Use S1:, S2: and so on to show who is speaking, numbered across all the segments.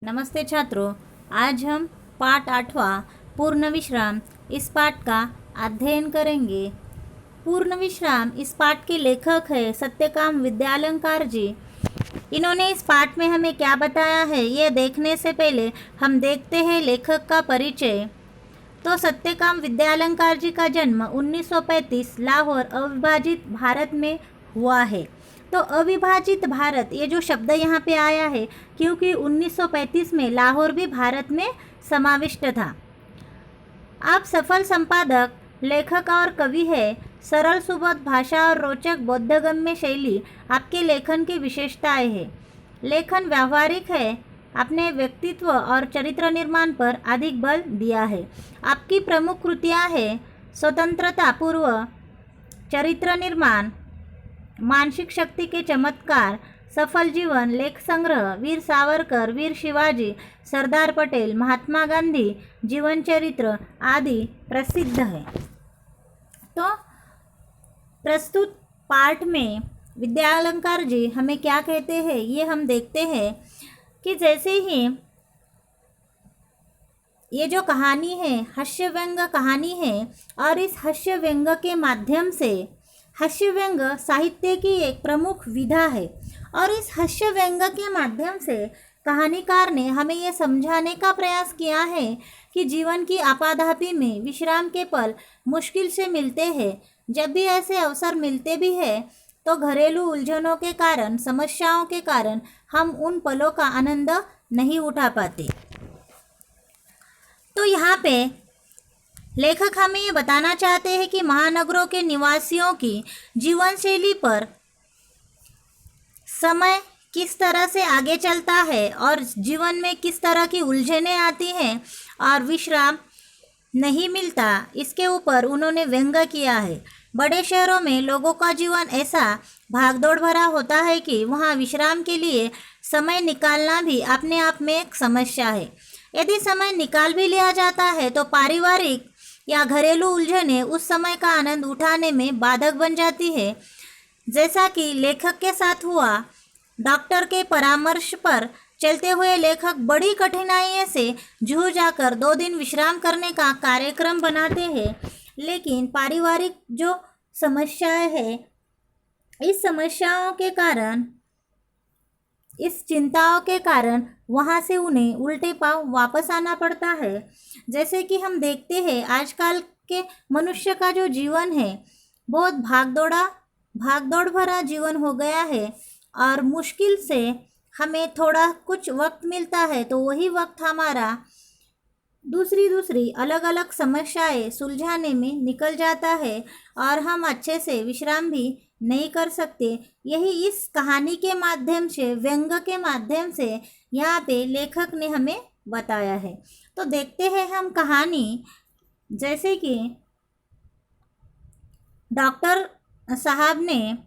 S1: नमस्ते छात्रों, आज हम पाठ 8वां पूर्ण विश्राम इस पाठ का अध्ययन करेंगे। पूर्ण विश्राम इस पाठ के लेखक है सत्यकाम विद्यालंकार जी। इन्होंने इस पाठ में हमें क्या बताया है ये देखने से पहले हम देखते हैं लेखक का परिचय। तो सत्यकाम विद्यालंकार जी का जन्म 1935 लाहौर अविभाजित भारत में हुआ है। तो अविभाजित भारत ये जो शब्द यहाँ पे आया है क्योंकि 1935 में लाहौर भी भारत में समाविष्ट था। आप सफल संपादक, लेखक और कवि है। सरल सुबोध भाषा और रोचक बोधगम्य शैली आपके लेखन की विशेषताएं है। लेखन व्यावहारिक है, अपने व्यक्तित्व और चरित्र निर्माण पर अधिक बल दिया है। आपकी प्रमुख कृतियां हैं स्वतंत्रता पूर्व, चरित्र निर्माण, मानसिक शक्ति के चमत्कार, सफल जीवन, लेख संग्रह, वीर सावरकर, वीर शिवाजी, सरदार पटेल, महात्मा गांधी, जीवन चरित्र आदि प्रसिद्ध है। तो प्रस्तुत पाठ में विद्यालंकार जी हमें क्या कहते हैं ये हम देखते हैं कि जैसे ही ये जो कहानी है हास्य व्यंग कहानी है और इस हास्य व्यंग के माध्यम से हास्य व्यंग साहित्य की एक प्रमुख विधा है और इस हास्य व्यंग के माध्यम से कहानीकार ने हमें यह समझाने का प्रयास किया है कि जीवन की आपाधापी में विश्राम के पल मुश्किल से मिलते हैं। जब भी ऐसे अवसर मिलते भी हैं तो घरेलू उलझनों के कारण, समस्याओं के कारण हम उन पलों का आनंद नहीं उठा पाते। तो यहाँ पे लेखक हमें ये बताना चाहते हैं कि महानगरों के निवासियों की जीवन शैली पर समय किस तरह से आगे चलता है और जीवन में किस तरह की उलझनें आती हैं और विश्राम नहीं मिलता, इसके ऊपर उन्होंने व्यंग किया है। बड़े शहरों में लोगों का जीवन ऐसा भागदौड़ भरा होता है कि वहाँ विश्राम के लिए समय निकालना भी अपने आप में एक समस्या है। यदि समय निकाल भी लिया जाता है तो पारिवारिक या घरेलू उलझनें उस समय का आनंद उठाने में बाधक बन जाती है। जैसा कि लेखक के साथ हुआ, डॉक्टर के परामर्श पर चलते हुए लेखक बड़ी कठिनाइयों से जूझ जाकर 2 दिन विश्राम करने का कार्यक्रम बनाते हैं, लेकिन पारिवारिक जो समस्याएं हैं, इस समस्याओं के कारण, इस चिंताओं के कारण वहाँ से उन्हें उल्टे पांव वापस आना पड़ता है। जैसे कि हम देखते हैं आजकल के मनुष्य का जो जीवन है बहुत भागदौड़ भरा जीवन हो गया है और मुश्किल से हमें थोड़ा कुछ वक्त मिलता है तो वही वक्त हमारा दूसरी अलग अलग समस्याएं सुलझाने में निकल जाता है और हम अच्छे से विश्राम भी नहीं कर सकते। यही इस कहानी के माध्यम से, व्यंग के माध्यम से यहाँ पे लेखक ने हमें बताया है। तो देखते हैं हम कहानी। जैसे कि डॉक्टर साहब ने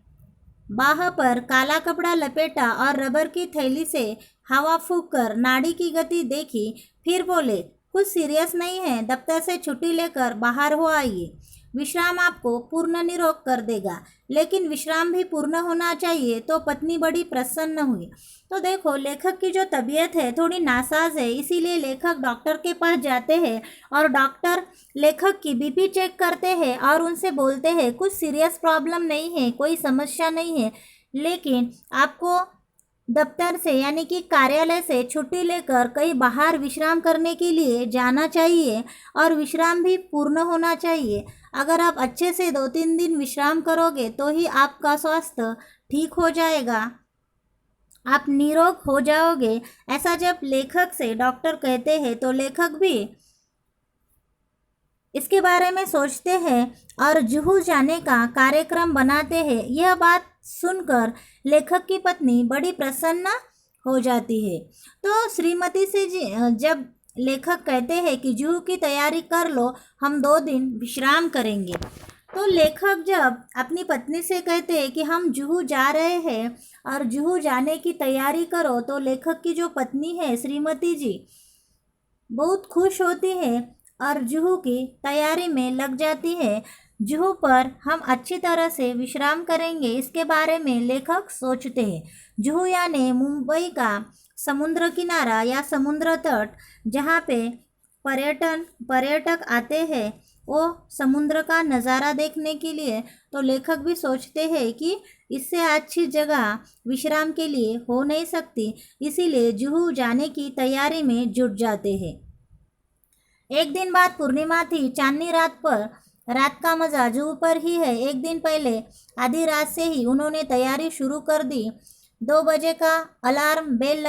S1: बाह पर काला कपड़ा लपेटा और रबर की थैली से हवा फूंककर नाड़ी की गति देखी, फिर बोले, कुछ सीरियस नहीं है, दफ्तर से छुट्टी लेकर बाहर हो आइए। विश्राम आपको पूर्ण निरोग कर देगा, लेकिन विश्राम भी पूर्ण होना चाहिए। तो पत्नी बड़ी प्रसन्न हुई। तो देखो लेखक की जो तबीयत है थोड़ी नासाज है, इसीलिए लेखक डॉक्टर के पास जाते हैं और डॉक्टर लेखक की बीपी चेक करते हैं और उनसे बोलते हैं कुछ सीरियस प्रॉब्लम नहीं है, कोई समस्या नहीं है, लेकिन आपको दफ्तर से यानी कि कार्यालय से छुट्टी लेकर कहीं बाहर विश्राम करने के लिए जाना चाहिए और विश्राम भी पूर्ण होना चाहिए। अगर आप अच्छे से 2-3 दिन विश्राम करोगे तो ही आपका स्वास्थ्य ठीक हो जाएगा, आप निरोग हो जाओगे। ऐसा जब लेखक से डॉक्टर कहते हैं तो लेखक भी इसके बारे में सोचते हैं और जुहू जाने का कार्यक्रम बनाते हैं। यह बात सुनकर लेखक की पत्नी बड़ी प्रसन्न हो जाती है। तो श्रीमती से जब लेखक कहते हैं कि जुहू की तैयारी कर लो, हम 2 दिन विश्राम करेंगे, तो लेखक जब अपनी पत्नी से कहते हैं कि हम जुहू जा रहे हैं और जुहू जाने की तैयारी करो, तो लेखक की जो पत्नी है श्रीमती जी बहुत खुश होती है और जुहू की तैयारी में लग जाती है। जुहू पर हम अच्छी तरह से विश्राम करेंगे, इसके बारे में लेखक सोचते हैं। जुहू यानी मुंबई का समुद्र किनारा या समुद्र तट जहाँ पे पर्यटक आते हैं वो समुद्र का नज़ारा देखने के लिए, तो लेखक भी सोचते हैं कि इससे अच्छी जगह विश्राम के लिए हो नहीं सकती, इसीलिए जुहू जाने की तैयारी में जुट जाते हैं। एक दिन बाद पूर्णिमा थी। चांदनी रात पर रात का मज़ा जुहू पर ही है। एक दिन पहले आधी रात से ही उन्होंने तैयारी शुरू कर दी। 2 बजे का अलार्म बेल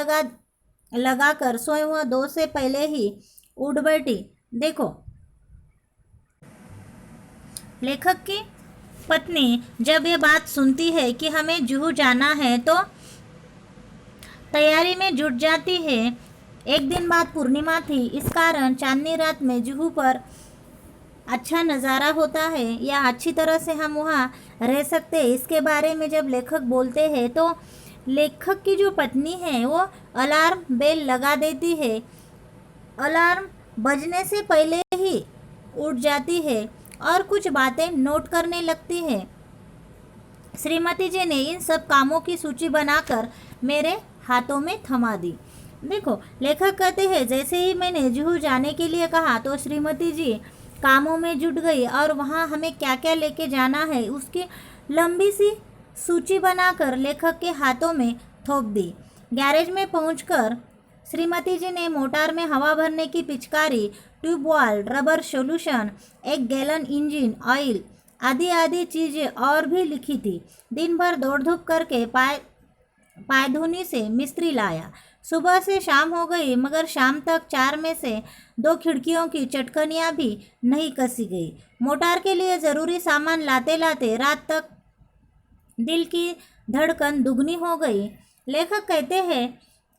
S1: लगाकर सोए हुआ 2 से पहले ही उठ बैठी। देखो, लेखक की पत्नी जब ये बात सुनती है कि हमें जुहू जाना है तो तैयारी में जुट जाती है। एक दिन बाद पूर्णिमा थी, इस कारण चांदनी रात में जुहू पर अच्छा नज़ारा होता है या अच्छी तरह से हम वहाँ रह सकते हैं। इसके बारे में जब लेखक बोलते हैं तो लेखक की जो पत्नी है वो अलार्म बेल लगा देती है। अलार्म बजने से पहले ही उठ जाती है और कुछ बातें नोट करने लगती है। श्रीमती जी ने इन सब कामों की सूची बनाकर मेरे हाथों में थमा दी। देखो, लेखक कहते हैं जैसे ही मैंने जुहू जाने के लिए कहा तो श्रीमती जी कामों में जुट गई और वहाँ हमें क्या क्या लेके जाना है उसकी लंबी सी सूची बनाकर लेखक के हाथों में थोप दी। गैरेज में पहुंचकर श्रीमती जी ने मोटर में हवा भरने की पिचकारी, tubewell, rubber solution, 1 gallon engine oil आदि आदि चीज़ें और भी लिखी थी। दिन भर दौड़ धूप करके पायधुनी से मिस्त्री लाया। सुबह से शाम हो गई मगर शाम तक 4 में से 2 खिड़कियों की चटकनियाँ भी नहीं कसी गई। मोटर के लिए ज़रूरी सामान लाते लाते रात तक दिल की धड़कन दुगनी हो गई। लेखक कहते हैं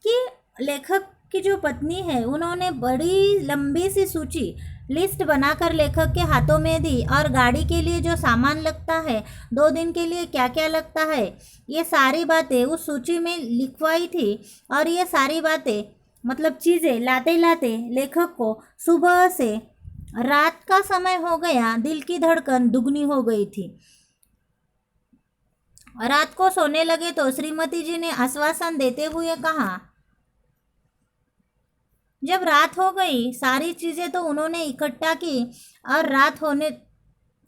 S1: कि लेखक की जो पत्नी है उन्होंने बड़ी लंबी सी सूची लिस्ट बनाकर लेखक के हाथों में दी और गाड़ी के लिए जो सामान लगता है, 2 दिन के लिए क्या क्या लगता है, ये सारी बातें उस सूची में लिखवाई थी। और ये सारी बातें मतलब चीज़ें लाते लाते लेखक को सुबह से रात का समय हो गया। दिल की धड़कन दुगनी हो गई थी। रात को सोने लगे तो श्रीमती जी ने आश्वासन देते हुए कहा, जब रात हो गई सारी चीज़ें तो उन्होंने इकट्ठा की और रात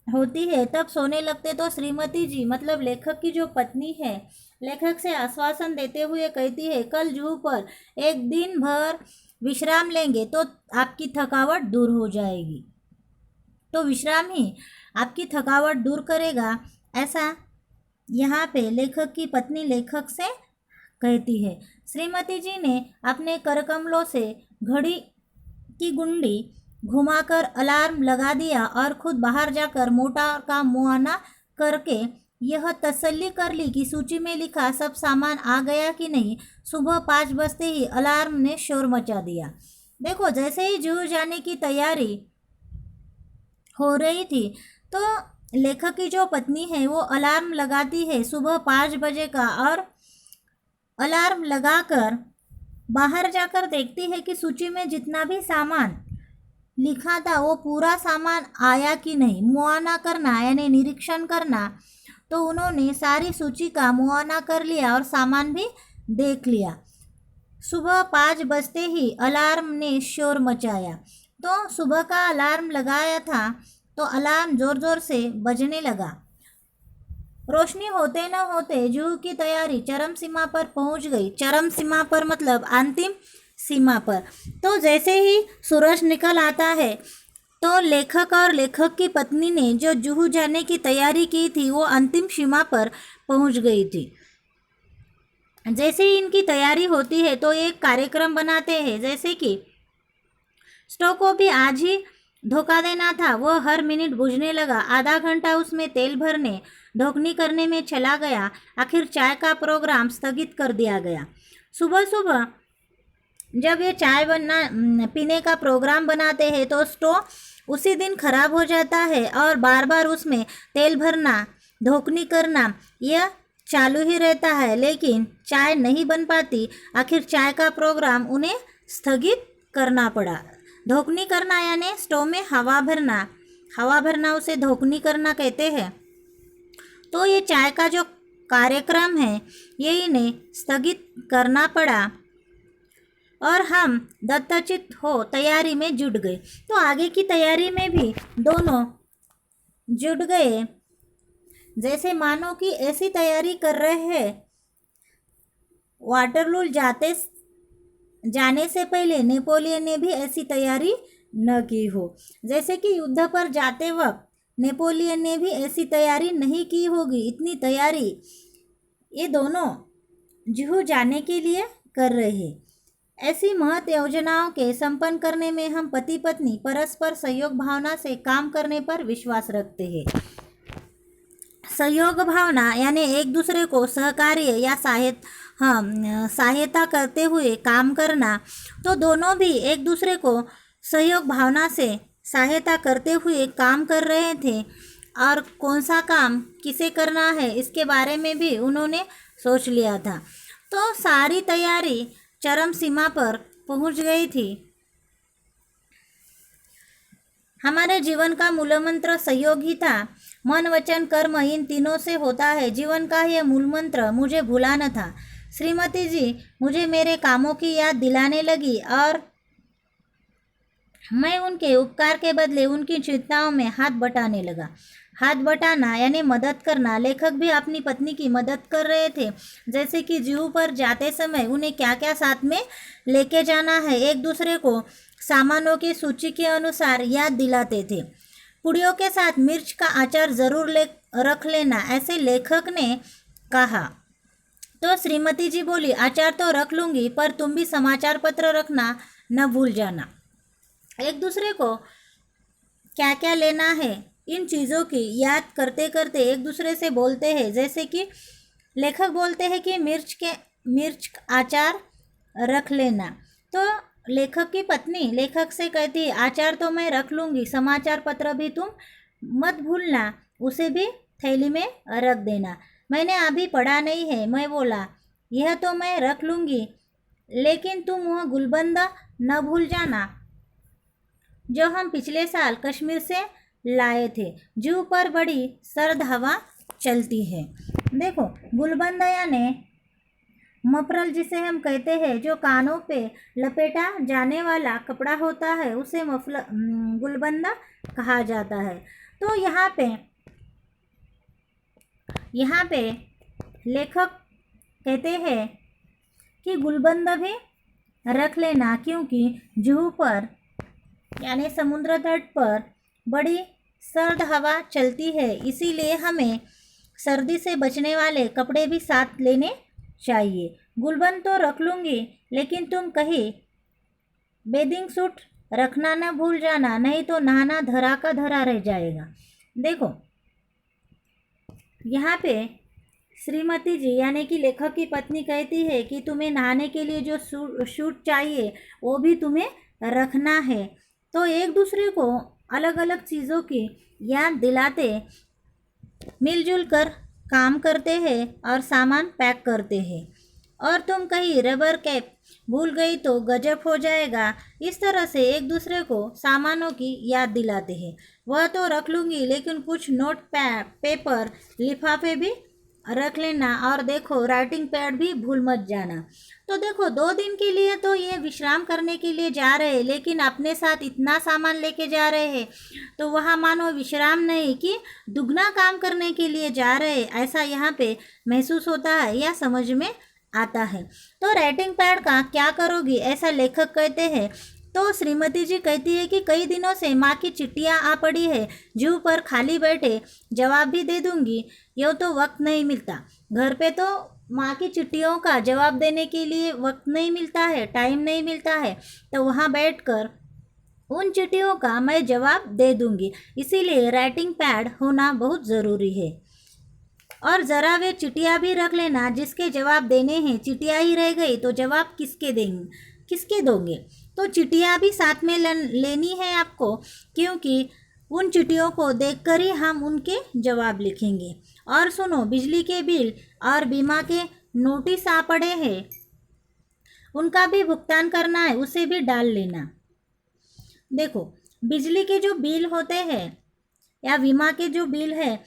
S1: होती है तब सोने लगते तो श्रीमती जी मतलब लेखक की जो पत्नी है लेखक से आश्वासन देते हुए कहती है, कल जुहू पर एक दिन भर विश्राम लेंगे तो आपकी थकावट दूर हो जाएगी। तो विश्राम ही आपकी थकावट दूर करेगा, ऐसा यहाँ पे लेखक की पत्नी लेखक से कहती है। श्रीमती जी ने अपने करकमलों से घड़ी की गुंडी घुमाकर अलार्म लगा दिया और खुद बाहर जाकर मोटर का मुआयना करके यह तसल्ली कर ली कि सूची में लिखा सब सामान आ गया कि नहीं। सुबह 5 बजते ही अलार्म ने शोर मचा दिया। देखो, जैसे ही जुहू जाने की तैयारी हो रही थी तो लेखक की जो पत्नी है वो अलार्म लगाती है सुबह 5 बजे का और अलार्म लगाकर बाहर जाकर देखती है कि सूची में जितना भी सामान लिखा था वो पूरा सामान आया कि नहीं। मुआयना करना यानी निरीक्षण करना, तो उन्होंने सारी सूची का मुआयना कर लिया और सामान भी देख लिया। सुबह 5 बजते ही अलार्म ने शोर मचाया। तो सुबह का अलार्म लगाया था तो अलार्म ज़ोर ज़ोर से बजने लगा। रोशनी होते न होते जुहू की तैयारी चरम सीमा पर पहुंच गई। चरम सीमा पर मतलब अंतिम सीमा पर। तो जैसे ही सूरज निकल आता है तो लेखक और लेखक की पत्नी ने जो जुहू जाने की तैयारी की थी वो अंतिम सीमा पर पहुंच गई थी। जैसे ही इनकी तैयारी होती है तो एक कार्यक्रम बनाते हैं, जैसे कि स्टोव को भी आज ही धोखा देना था, वह हर मिनट बुझने लगा। आधा घंटा उसमें तेल भरने ढोकनी करने में चला गया। आखिर चाय का प्रोग्राम स्थगित कर दिया गया। सुबह सुबह जब ये चाय पीने का प्रोग्राम बनाते हैं तो स्टोव उसी दिन खराब हो जाता है और बार बार उसमें तेल भरना ढोकनी करना यह चालू ही रहता है, लेकिन चाय नहीं बन पाती। आखिर चाय का प्रोग्राम उन्हें स्थगित करना पड़ा। ढोकनी करना यानी स्टोव में हवा भरना उसे ढोकनी करना कहते हैं। तो ये चाय का जो कार्यक्रम है ये इन्हें स्थगित करना पड़ा। और हम दत्तचित हो तैयारी में जुट गए। तो आगे की तैयारी में भी दोनों जुट गए। जैसे मानो कि ऐसी तैयारी कर रहे हैं वाटरलू जाने से पहले नेपोलियन ने भी ऐसी तैयारी न की हो। जैसे कि युद्ध पर जाते वक्त नेपोलियन ने भी ऐसी तैयारी नहीं की होगी। इतनी तैयारी ये दोनों जुहू जाने के लिए कर रहे हैं। ऐसी महत योजनाओं के संपन्न करने में हम पति पत्नी परस्पर सहयोग भावना से काम करने पर विश्वास रखते हैं। सहयोग भावना यानी एक दूसरे को सहकार्य या सहायता करते हुए काम करना। तो दोनों भी एक दूसरे को सहयोग भावना से सहायता करते हुए काम कर रहे थे और कौन सा काम किसे करना है इसके बारे में भी उन्होंने सोच लिया था। तो सारी तैयारी चरम सीमा पर पहुंच गई थी। हमारे जीवन का मूल मंत्र सहयोग ही था। मन वचन कर्म इन तीनों से होता है। जीवन का यह मूल मंत्र मुझे भुलाना था। श्रीमती जी मुझे मेरे कामों की याद दिलाने लगी और मैं उनके उपकार के बदले उनकी चिंताओं में हाथ बटाने लगा। हाथ बटाना यानी मदद करना। लेखक भी अपनी पत्नी की मदद कर रहे थे। जैसे कि जुहू पर जाते समय उन्हें क्या क्या साथ में लेके जाना है एक दूसरे को सामानों की सूची के अनुसार याद दिलाते थे। पुड़ियों के साथ मिर्च का अचार ज़रूर रख लेना, ऐसे लेखक ने कहा। तो श्रीमती जी बोली, अचार तो रख लूँगी पर तुम भी समाचार पत्र रखना न भूल जाना। एक दूसरे को क्या क्या लेना है इन चीज़ों की याद करते करते एक दूसरे से बोलते हैं। जैसे कि लेखक बोलते हैं कि मिर्च अचार रख लेना। तो लेखक की पत्नी लेखक से कहती है, अचार तो मैं रख लूँगी, समाचार पत्र भी तुम मत भूलना, उसे भी थैली में रख देना। मैंने अभी पढ़ा नहीं है। मैं बोला, यह तो मैं रख लूँगी लेकिन तुम वह गुलबंद न भूल जाना जो हम पिछले साल कश्मीर से लाए थे। जुहू पर बड़ी सर्द हवा चलती है। देखो, गुलबंद यानी मफरल जिसे हम कहते हैं, जो कानों पे लपेटा जाने वाला कपड़ा होता है, उसे गुलबंद कहा जाता है। तो यहाँ पे लेखक कहते हैं कि गुलबंद भी रख लेना, क्योंकि जुहू पर यानी समुद्र तट पर बड़ी सर्द हवा चलती है, इसीलिए हमें सर्दी से बचने वाले कपड़े भी साथ लेने चाहिए। गुलबंद तो रख लूँगी लेकिन तुम कहीं बेदिंग सूट रखना न भूल जाना, नहीं तो नहाना धरा का धरा रह जाएगा। देखो, यहाँ पे श्रीमती जी यानी कि लेखक की पत्नी कहती है कि तुम्हें नहाने के लिए जो सूट चाहिए वो भी तुम्हें रखना है। तो एक दूसरे को अलग अलग चीज़ों की याद दिलाते मिलजुल कर काम करते हैं और सामान पैक करते हैं। और तुम कहीं रबर कैप भूल गई तो गजब हो जाएगा। इस तरह से एक दूसरे को सामानों की याद दिलाते हैं। वह तो रख लूँगी लेकिन कुछ नोट पेपर लिफाफे भी रख लेना, और देखो राइटिंग पैड भी भूल मत जाना। तो देखो, 2 दिन के लिए तो ये विश्राम करने के लिए जा रहे हैं, लेकिन अपने साथ इतना सामान लेके जा रहे हैं, तो वहाँ मानो विश्राम नहीं कि दुगना काम करने के लिए जा रहे हैं, ऐसा यहाँ पे महसूस होता है या समझ में आता है। तो राइटिंग पैड का क्या करोगी, ऐसा लेखक कहते हैं। तो श्रीमती जी कहती है कि कई दिनों से माँ की चिट्ठियाँ आ पड़ी है, जुहू पर खाली बैठे जवाब भी दे दूँगी, यूँ तो वक्त नहीं मिलता। घर पे तो माँ की चिट्ठियों का जवाब देने के लिए वक्त नहीं मिलता है, टाइम नहीं मिलता है, तो वहाँ बैठकर उन चिट्ठियों का मैं जवाब दे दूँगी। इसीलिए राइटिंग पैड होना बहुत ज़रूरी है। और ज़रा वे चिट्ठियाँ भी रख लेना जिसके जवाब देने हैं। चिट्ठियाँ ही रह गई तो जवाब किसके दोगे। तो चिट्ठियाँ भी साथ में लेनी है आपको, क्योंकि उन चिट्ठियों को देखकर ही हम उनके जवाब लिखेंगे। और सुनो, बिजली के बिल और बीमा के नोटिस आ पड़े हैं, उनका भी भुगतान करना है, उसे भी डाल लेना। देखो, बिजली के जो बिल होते हैं या बीमा के जो बिल है,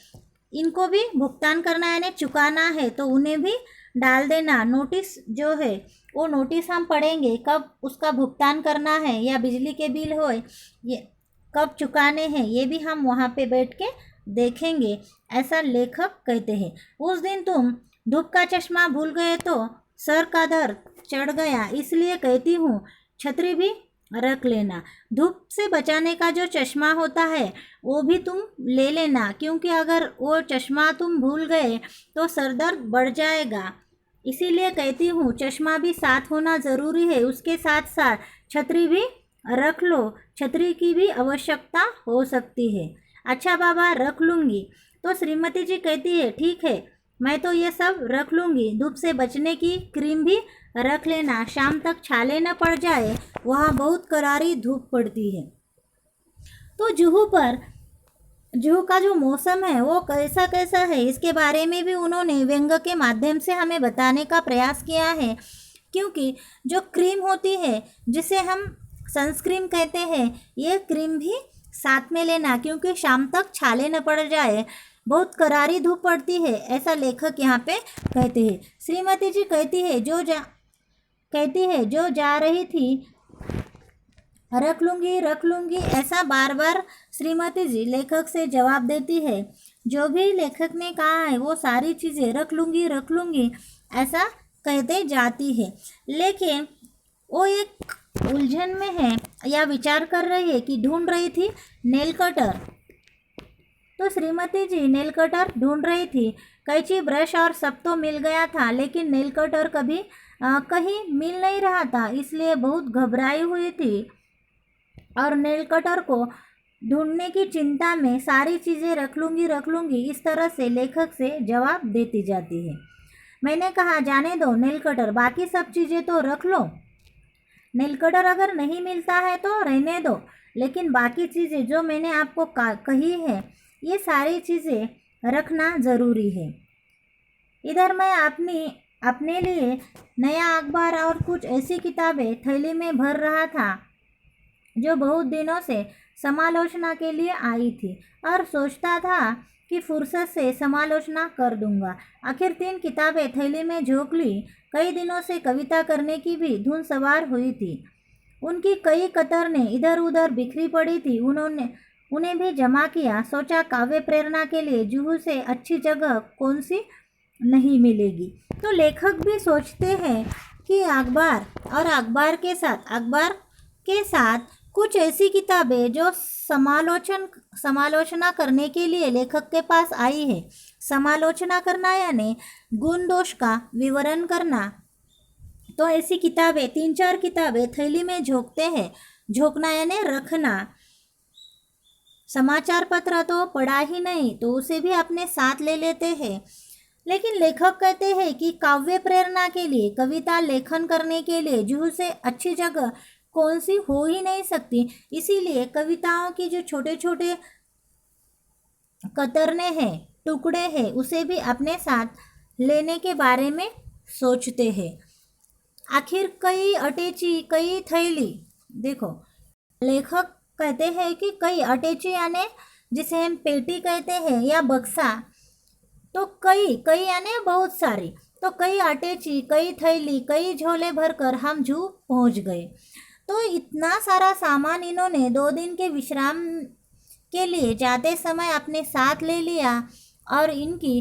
S1: इनको भी भुगतान करना है यानी चुकाना है, तो उन्हें भी डाल देना। नोटिस जो है वो नोटिस हम पढ़ेंगे कब उसका भुगतान करना है, या बिजली के बिल हो ये कब चुकाने हैं, ये भी हम वहाँ पे बैठ के देखेंगे, ऐसा लेखक कहते हैं। उस दिन तुम धूप का चश्मा भूल गए तो सर का दर्द चढ़ गया, इसलिए कहती हूँ छतरी भी रख लेना। धूप से बचाने का जो चश्मा होता है वो भी तुम ले लेना, क्योंकि अगर वो चश्मा तुम भूल गए तो सर दर्द बढ़ जाएगा। इसीलिए कहती हूँ चश्मा भी साथ होना ज़रूरी है, उसके साथ साथ छतरी भी रख लो, छतरी की भी आवश्यकता हो सकती है। अच्छा बाबा, रख लूँगी। तो श्रीमती जी कहती है ठीक है, मैं तो ये सब रख लूँगी। धूप से बचने की क्रीम भी रख लेना, शाम तक छाले न पड़ जाए, वहाँ बहुत करारी धूप पड़ती है। तो जुहू का जो मौसम है वो कैसा कैसा है, इसके बारे में भी उन्होंने व्यंग के माध्यम से हमें बताने का प्रयास किया है। क्योंकि जो क्रीम होती है जिसे हम सनस्क्रीन कहते हैं, ये क्रीम भी साथ में लेना, क्योंकि शाम तक छाले न पड़ जाए, बहुत करारी धूप पड़ती है, ऐसा लेखक यहाँ पे कहते हैं। श्रीमती जी कहती है जो जा रही थी रख लूँगी, ऐसा बार बार श्रीमती जी लेखक से जवाब देती है। जो भी लेखक ने कहा है वो सारी चीज़ें रख लूँगी ऐसा कहते जाती है। लेकिन वो एक उलझन में है या विचार कर रही है कि ढूंढ रही थी नेल कटर। तो श्रीमती जी नेल कटर ढूंढ रही थी, कैंची, ब्रश और सब तो मिल गया था, लेकिन नेल कटर कभी कहीं मिल नहीं रहा था, इसलिए बहुत घबराई हुई थी और नेल कटर को ढूंढने की चिंता में सारी चीज़ें रख लूँगी इस तरह से लेखक से जवाब देती जाती है। मैंने कहा जाने दो नेल कटर, बाकी सब चीज़ें तो रख लो। नेल कटर अगर नहीं मिलता है तो रहने दो, लेकिन बाकी चीज़ें जो मैंने आपको कही है ये सारी चीज़ें रखना ज़रूरी है। इधर मैं अपने लिए नया अखबार और कुछ ऐसी किताबें थैली में भर रहा था जो बहुत दिनों से समालोचना के लिए आई थी, और सोचता था कि फुर्सत से समालोचना कर दूंगा। आखिर 3 किताबें थैली में झोंक ली। कई दिनों से कविता करने की भी धुन सवार हुई थी। उनकी कई कतरनें इधर उधर बिखरी पड़ी थी, उन्हें भी जमा किया। सोचा काव्य प्रेरणा के लिए जुहू से अच्छी जगह कौन सी नहीं मिलेगी। तो लेखक भी सोचते हैं कि अखबार के साथ कुछ ऐसी किताबें जो समालोचना करने के लिए लेखक के पास आई है। समालोचना करना यानी गुण दोष का विवरण करना। तो ऐसी किताबें 3-4 किताबें थैली में झोंकना यानी रखना। समाचार पत्र तो पढ़ा ही नहीं तो उसे भी अपने साथ ले लेते हैं। लेकिन लेखक कहते हैं कि काव्य प्रेरणा के लिए, कविता लेखन करने के लिए जुहू से अच्छी जगह कौन सी हो ही नहीं सकती। इसीलिए कविताओं की जो छोटे छोटे कतरने हैं, टुकड़े हैं, उसे भी अपने साथ लेने के बारे में सोचते हैं। आखिर कई अटैची, कई थैली, देखो लेखक कहते हैं कि कई अटैची यानी जिसे हम पेटी कहते हैं या बक्सा, तो कई यानी बहुत सारी, तो कई अटैची, कई थैली, कई झोले भरकर हम जुहू पहुंच गए। तो इतना सारा सामान इन्होंने 2 दिन के विश्राम के लिए जाते समय अपने साथ ले लिया, और इनकी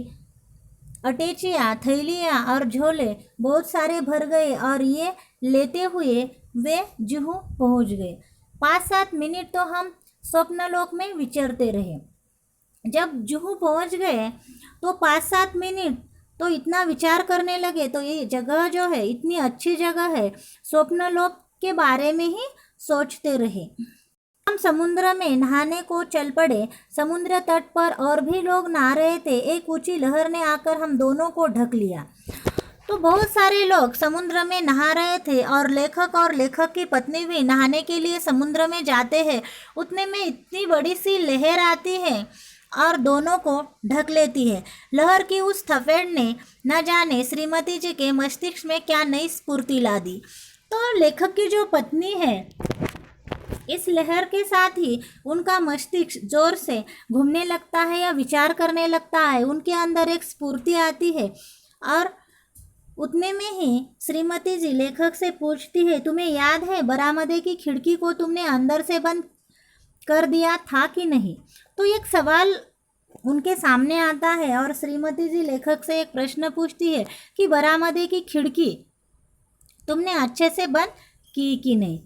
S1: अटैचियाँ, थैलियाँ और झोले बहुत सारे भर गए, और ये लेते हुए वे जुहू पहुंच गए। 5-7 मिनट तो हम स्वप्नलोक में विचरते रहे। जब जुहू पहुंच गए तो 5-7 मिनट तो इतना विचार करने लगे, तो ये जगह जो है इतनी अच्छी जगह है, स्वप्नलोक के बारे में ही सोचते रहे। हम समुद्र में नहाने को चल पड़े। समुद्र तट पर और भी लोग नहा रहे थे। एक ऊंची लहर ने आकर हम दोनों को ढक लिया। तो बहुत सारे लोग समुद्र में नहा रहे थे, और लेखक की पत्नी भी नहाने के लिए समुद्र में जाते हैं। उतने में इतनी बड़ी सी लहर आती है और दोनों को ढक लेती है। लहर की उस थपेड़ ने न जाने श्रीमती जी के मस्तिष्क में क्या नई स्फूर्ति ला दी। तो लेखक की जो पत्नी है, इस लहर के साथ ही उनका मस्तिष्क जोर से घूमने लगता है या विचार करने लगता है। उनके अंदर एक स्फूर्ति आती है और उतने में ही श्रीमती जी लेखक से पूछती है, तुम्हें याद है बरामदे की खिड़की को तुमने अंदर से बंद कर दिया था कि नहीं? तो एक सवाल उनके सामने आता है और श्रीमती जी लेखक से एक प्रश्न पूछती है कि बरामदे की खिड़की तुमने अच्छे से बंद की कि नहीं?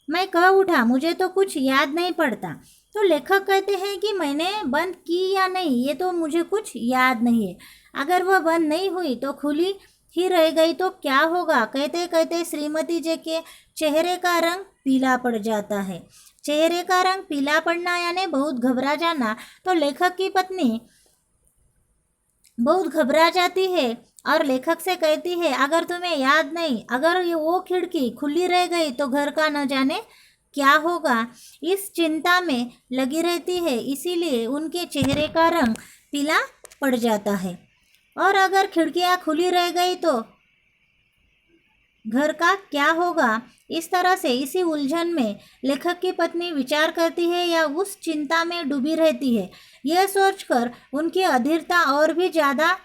S1: मैं कह उठा, मुझे तो कुछ याद नहीं पड़ता। तो लेखक कहते हैं कि मैंने बंद की या नहीं ये तो मुझे कुछ याद नहीं है। अगर वह बंद नहीं हुई तो खुली ही रह गई तो क्या होगा? कहते कहते श्रीमती जी के चेहरे का रंग पीला पड़ जाता है। चेहरे का रंग पीला पड़ना यानी बहुत घबरा जाना। तो लेखक की पत्नी बहुत घबरा जाती है और लेखक से कहती है, अगर तुम्हें याद नहीं, अगर ये वो खिड़की खुली रह गई तो घर का न जाने क्या होगा। इस चिंता में लगी रहती है, इसीलिए उनके चेहरे का रंग पीला पड़ जाता है। और अगर खिड़कियां खुली रह गई तो घर का क्या होगा? इस तरह से इसी उलझन में लेखक की पत्नी विचार करती है या उस चिंता में डूबी रहती है। यह सोचकर उनकी अधीरता और भी ज़्यादा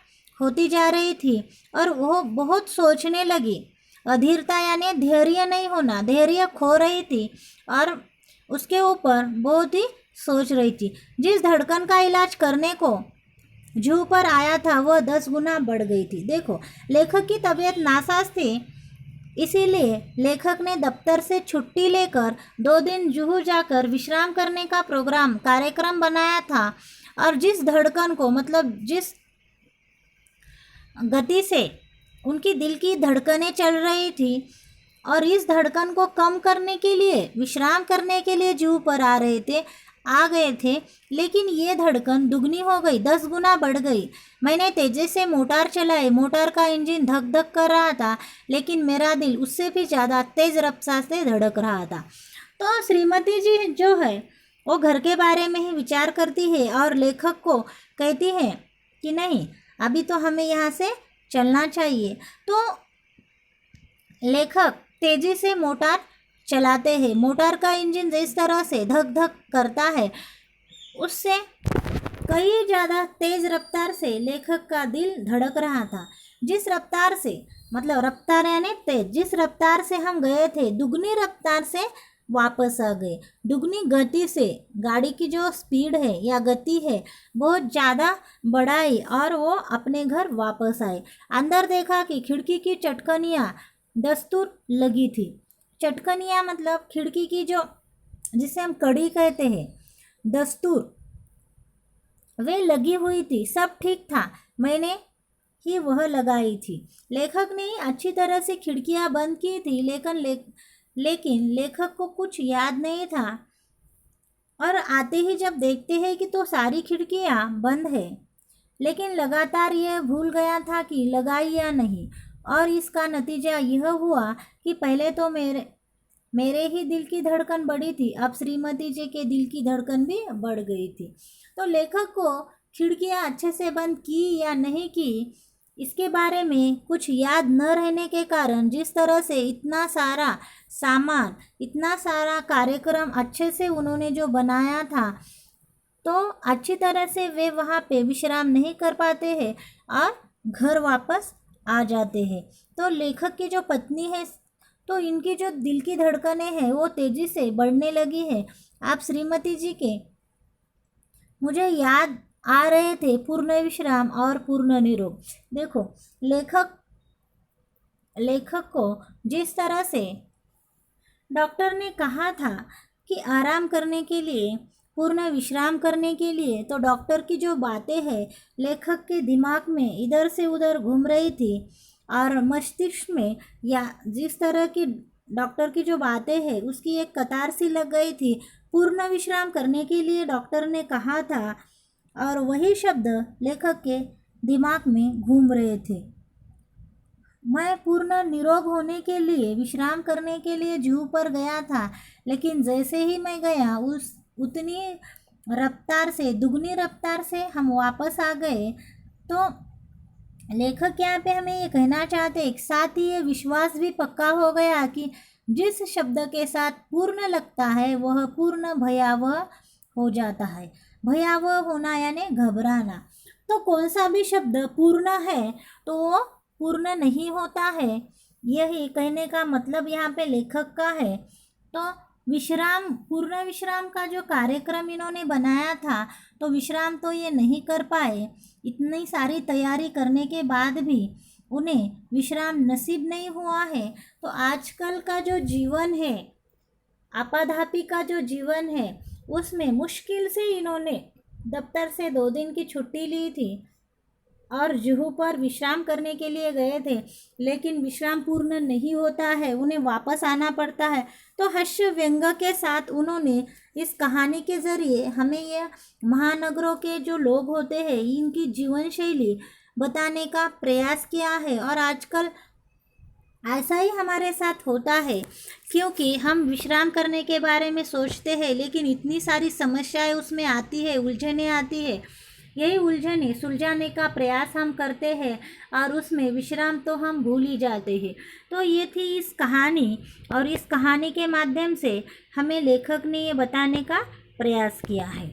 S1: होती जा रही थी और वो बहुत सोचने लगी। अधीरता यानी धैर्य नहीं होना, धैर्य खो रही थी और उसके ऊपर बहुत ही सोच रही थी। जिस धड़कन का इलाज करने को जू पर आया था वह 10 गुना बढ़ गई थी। देखो, लेखक की तबीयत नासाज थी, इसीलिए लेखक ने दफ्तर से छुट्टी लेकर 2 दिन जुहू जाकर विश्राम करने का कार्यक्रम बनाया था। और जिस धड़कन को मतलब जिस गति से उनकी दिल की धड़कनें चल रही थी और इस धड़कन को कम करने के लिए विश्राम करने के लिए जुहू पर आ गए थे, लेकिन ये धड़कन दुगनी हो गई, 10 गुना बढ़ गई। मैंने तेजी से मोटार चलाई, मोटार का इंजन धक धक कर रहा था, लेकिन मेरा दिल उससे भी ज़्यादा तेज़ रफ्तार से धड़क रहा था। तो श्रीमती जी जो है वो घर के बारे में ही विचार करती है और लेखक को कहती है कि नहीं, अभी तो हमें यहाँ से चलना चाहिए। तो लेखक तेज़ी से मोटार चलाते हैं। मोटर का इंजन जिस तरह से धक धक करता है उससे कई ज़्यादा तेज़ रफ्तार से लेखक का दिल धड़क रहा था। जिस रफ्तार से मतलब रफ्तार यानी तेज, जिस रफ्तार से हम गए थे दुगनी रफ्तार से वापस आ गए। दुगनी गति से गाड़ी की जो स्पीड है या गति है बहुत ज़्यादा बढ़ाई और वो अपने घर वापस आए। अंदर देखा कि खिड़की की चटकनियाँ दस्तूर लगी थी। चटकनियाँ मतलब खिड़की की जो जिसे हम कड़ी कहते हैं, दस्तूर, वे लगी हुई थी। सब ठीक था, मैंने ही वह लगाई थी। लेखक ने अच्छी तरह से खिड़कियाँ बंद की थी, लेकिन लेखक को कुछ याद नहीं था और आते ही जब देखते हैं कि तो सारी खिड़कियाँ बंद है, लेकिन लगातार यह भूल गया था कि लगाई या नहीं। और इसका नतीजा यह हुआ कि पहले तो मेरे ही दिल की धड़कन बढ़ी थी, अब श्रीमती जी के दिल की धड़कन भी बढ़ गई थी। तो लेखक को खिड़कियाँ अच्छे से बंद की या नहीं की इसके बारे में कुछ याद न रहने के कारण जिस तरह से इतना सारा सामान, इतना सारा कार्यक्रम अच्छे से उन्होंने जो बनाया था, तो अच्छी तरह से वे वहाँ पे विश्राम नहीं कर पाते हैं और घर वापस आ जाते हैं। तो लेखक की जो पत्नी है तो इनकी जो दिल की धड़कनें हैं वो तेज़ी से बढ़ने लगी है। आप श्रीमती जी के मुझे याद आ रहे थे पूर्ण विश्राम और पूर्ण निरोग। देखो, लेखक को जिस तरह से डॉक्टर ने कहा था कि आराम करने के लिए, पूर्ण विश्राम करने के लिए, तो डॉक्टर की जो बातें हैं लेखक के दिमाग में इधर से उधर घूम रही थी और मस्तिष्क में या जिस तरह की डॉक्टर की जो बातें हैं उसकी एक कतार सी लग गई थी। पूर्ण विश्राम करने के लिए डॉक्टर ने कहा था और वही शब्द लेखक के दिमाग में घूम रहे थे। मैं पूर्ण निरोग होने के लिए, विश्राम करने के लिए जू पर गया था, लेकिन जैसे ही मैं गया उतनी रफ्तार से, दुगनी रफ्तार से हम वापस आ गए। तो लेखक यहाँ पे हमें ये कहना चाहते हैं, साथ ही ये विश्वास भी पक्का हो गया कि जिस शब्द के साथ पूर्ण लगता है वह पूर्ण भयावह हो जाता है। भयावह होना यानी घबराना। तो कौन सा भी शब्द पूर्ण है तो वो पूर्ण नहीं होता है, यही कहने का मतलब यहाँ पे लेखक का है। तो विश्राम, पूर्ण विश्राम का जो कार्यक्रम इन्होंने बनाया था, तो विश्राम तो ये नहीं कर पाए। इतनी सारी तैयारी करने के बाद भी उन्हें विश्राम नसीब नहीं हुआ है। तो आजकल का जो जीवन है, आपाधापी का जो जीवन है, उसमें मुश्किल से इन्होंने दफ्तर से 2 दिन की छुट्टी ली थी और जुहू पर विश्राम करने के लिए गए थे, लेकिन विश्राम पूर्ण नहीं होता है, उन्हें वापस आना पड़ता है। तो हास्य व्यंग के साथ उन्होंने इस कहानी के ज़रिए हमें यह महानगरों के जो लोग होते हैं, इनकी जीवन शैली बताने का प्रयास किया है। और आजकल ऐसा ही हमारे साथ होता है, क्योंकि हम विश्राम करने के बारे में सोचते हैं, लेकिन इतनी सारी समस्याएं उसमें आती है, उलझनें आती है। यही उलझनें सुलझाने का प्रयास हम करते हैं और उसमें विश्राम तो हम भूल ही जाते हैं। तो ये थी इस कहानी, और इस कहानी के माध्यम से हमें लेखक ने ये बताने का प्रयास किया है।